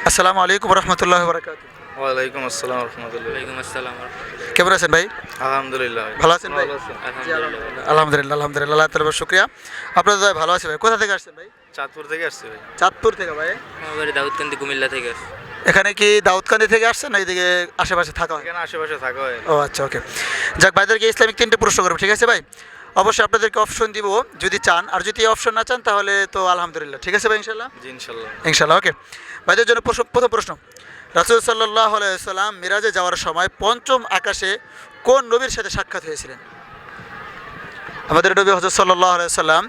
আসসালামু আলাইকুম রহমতুল্লাহ বরকাতুহ। ওয়ালাইকুম আসসালাম রহমতুল্লাহ। ওয়ালাইকুম আসসালাম রাহমাতুল্লাহ। কেমন আছেন ভাই? আলহামদুলিল্লাহ ভাই। ভালো আছেন ভাই? আলহামদুলিল্লাহ। আলহামদুলিল্লাহ আলহামদুলিল্লাহ, আল্লাহ তাআলার শুকরিয়া। আপনাদের ভাই ভালো আছে ভাই? কোথা থেকে আসছেন ভাই? চাঁদপুর থেকে আসছি ভাই। চাঁদপুর থেকে ভাই। আমার বাড়ি দাউদকান্দি কুমিল্লা থেকে আসছি। এখানে কি দাউদকান্দি থেকে আসছেন না এইদিকে আশেপাশে থাকা হয়? এখানে আশেপাশে থাকা হয়। ও আচ্ছা, ওকে। যাক, ভাইদেরকে ইসলামিক 3টে প্রশ্ন করবো, ঠিক আছে ভাই? অবশ্যই আপনাদেরকে অপশন দিব যদি চান, আর যদি অপশন না চান তাহলে তো আলহামদুলিল্লাহ, ঠিক আছে ভাই? ইনশাল্লাহ জি ইনশাল্লাহ। ইনশাল্লাহ, ওকে। ভাইদের জন্য প্রথম প্রশ্ন, রাসূল সাল্লাল্লাহু আলাইহি সাল্লাম মিরাজে যাওয়ার সময় পঞ্চম আকাশে কোন নবীর সাথে সাক্ষাৎ হয়েছিলেন? আমাদের নবী হযরত সাল্লাল্লাহু আলাইহি সাল্লাম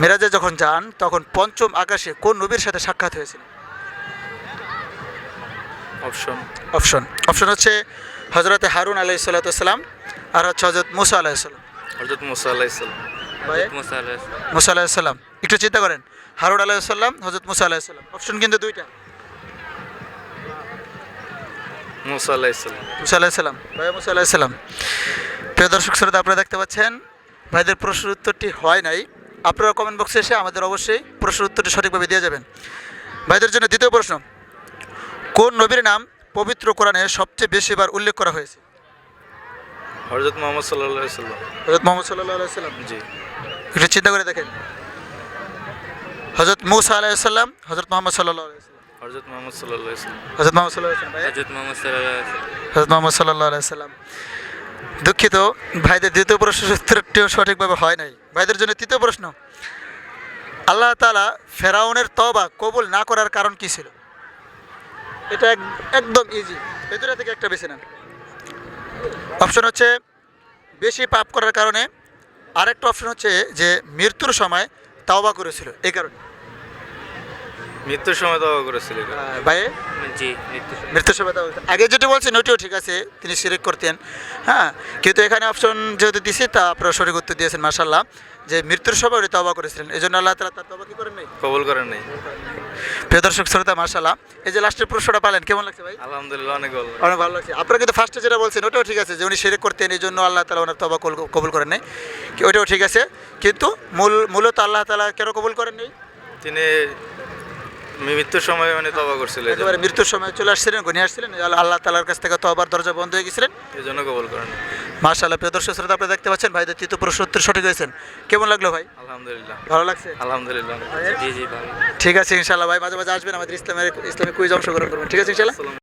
মিরাজে যখন যান তখন পঞ্চম আকাশে কোন নবীর সাথে সাক্ষাৎ হয়েছিল? অপশন হচ্ছে হযরতে হারুন আলাইহিস সালাতু সালাম, আর হচ্ছে হযরত মুসা আলাইহিস সালাম। হযরত মুসা আলাইহিস সালাম। মুসা আলাইহিস সালাম। মুসা আলাইহিস সালাম, একটু চিন্তা করেন। হারুন আলাইহিস সালাম, হযরত মুসা আলাইহিস সালাম। অপশন কিন্তু দুইটা। মুসা আলাইহিস সালাম। মুসা আলাইহিস সালাম, ভাই মুসা আলাইহিস সালাম। প্রিয় দর্শক শ্রোতা, আপনারা দেখতে পাচ্ছেন ভাইদের প্রশ্নের উত্তরটি হয় নাই। আপনারা কমেন্ট বক্সে এসে আমাদের অবশ্যই প্রশ্নের উত্তরটি সঠিকভাবে দিয়ে যাবেন। ভাইদের জন্য দ্বিতীয় প্রশ্ন, কোন নবীর নাম পবিত্র কোরআনে সবচেয়ে বেশিবার উল্লেখ করা হয়েছে? হযরত মুহাম্মদ সাল্লাল্লাহু আলাইহি সাল্লাম। হযরত মুহাম্মদ সাল্লাল্লাহু আলাইহি সাল্লাম। জি। একটু চিন্তা করে দেখেন। হযরত মুসা আলাইহিস সালাম, হযরত মুহাম্মদ সাল্লাল্লাহু আলাইহি সাল্লাম। হযরত মুহাম্মদ সাল্লাল্লাহু আলাইহি সাল্লাম। হযরত মুহাম্মদ সাল্লাল্লাহু আলাইহি সাল্লাম ভাই। হযরত মুহাম্মদ সাল্লাল্লাহু আলাইহি ওয়াসাল্লাম। হযরত মুহাম্মদ সাল্লাল্লাহু আলাইহি সাল্লাম। দুঃখিত, ভাইদের দ্বিতীয় প্রশ্নের উত্তরটিও সঠিকভাবে হয় নাই। ভাইদের জন্য তৃতীয় প্রশ্ন, আল্লাহ তাআলা ফেরাউনের তওবা কবুল না করার কারণ কি ছিল? এটা একদম ইজি, এই দুটো থেকে একটা বেছে নেন। অপশন হচ্ছে বেশি পাপ করার কারণে, আরেকটা অপশন হচ্ছে যে মৃত্যুর সময় তওবা করেছিল এই কারণে। মৃত্যুর সময় তওবা করেছিল। ভাই জি, মৃত্যুর সময় তওবা করেছিল। আগে যেটা বলছেন ওইটাও ঠিক আছে, তিনি শিরক করতেন। হ্যাঁ, কিন্তু এখানে অপশন যেহেতু দিছি তা আপনারা সঠিক উত্তর দিয়েছেন মাশাআল্লাহ, যে মৃত্যুর সময় উনি তওবা করেছিলেন। এই জন্য আল্লাহ তাআলা তার তওবা কি করেন নাই? কবুল করেন নাই। প্রিয় দর্শক শ্রোতা, মাশাআল্লাহ, এই যে লাস্টের প্রশ্নটা পালেন, কেমন লাগছে ভাই? আলহামদুলিল্লাহ, অনেক ভালো। অনেক ভালো লাগছে। আপনারা কিন্তু ফার্স্টে যেটা বলছেন ওটাও ঠিক আছে, যে উনি শিরক করতেন এই জন্য আল্লাহ তাআলা ওনার তওবা কবুল করেন নাই, ওইটাও ঠিক আছে। কিন্তু মূলত আল্লাহ তাআলা কেন কবুল করেন নাই? তিনি মৃত্যুর সময় তওবা করছিলেন। একেবারে মৃত্যুর সময় চলে আসছিলেন, ঘনিয়ে আসছিলেন, আল্লাহ তাআলার কাছ থেকে তওবার দরজা বন্ধ হয়ে গেছিলেন, এই জন্য কবুল করেন। মাশাআল্লাহ। প্রিয় দর্শক শ্রোতা, আপনারা দেখতে পাচ্ছেন ভাইদের তৃতীয় প্রশ্ন উত্তর সঠিক হয়েছেন। কেমন লাগলো ভাই? আলহামদুলিল্লাহ, ভালো লাগছে? আলহামদুলিল্লাহ। জি ভালো। ঠিক আছে, ইনশাআল্লাহ ভাই মাঝে মাঝে আসবেন, আমাদের ইসলামিক কুইজ অংশগ্রহণ করবেন, ঠিক আছে ইনশাআল্লাহ।